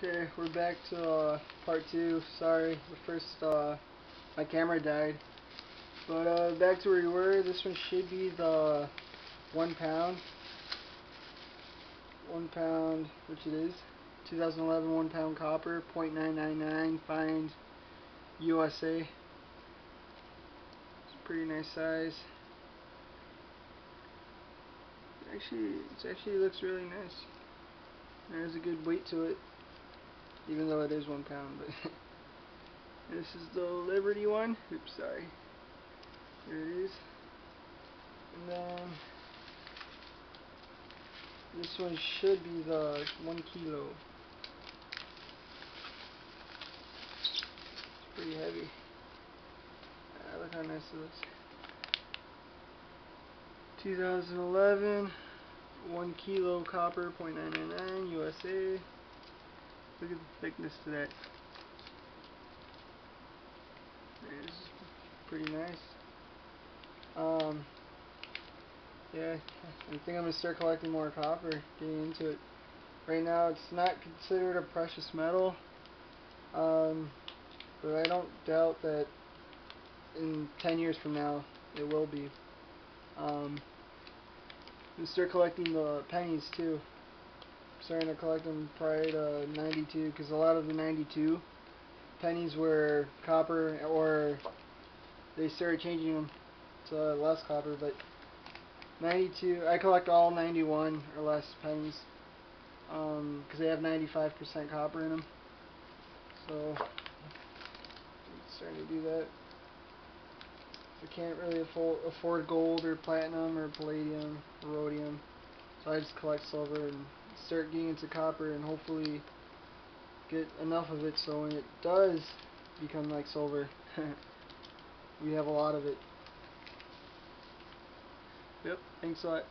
Okay, we're back to part 2. Sorry, the first, my camera died. But back to where we were. This one should be the 1 pound. 1 pound, which it is. 2011 1 pound copper, .999, fine USA. It's a pretty nice size. It actually looks really nice. There's a good weight to it, even though it is 1 pound. But this is the Liberty one. Oops, sorry. Here it is. And then this one should be the 1 kilo. It's pretty heavy. Look how nice it looks. 2011 1 kilo copper, .999 USA. Look at the thickness to that. It's pretty nice. Yeah, I think I'm gonna start collecting more copper, getting into it. Right now it's not considered a precious metal, but I don't doubt that in 10 years from now it will be. I'm gonna start collecting the pennies too. I'm starting to collect them prior to 92, because a lot of the 92 pennies were copper, or they started changing them to less copper, but 92, I collect all 91 or less pennies, because they have 95% copper in them. So I'm starting to do that. I can't really afford gold or platinum or palladium or rhodium, so I just collect silver and start getting into copper, and hopefully get enough of it so when it does become like silver, we have a lot of it. Yep, thanks a lot.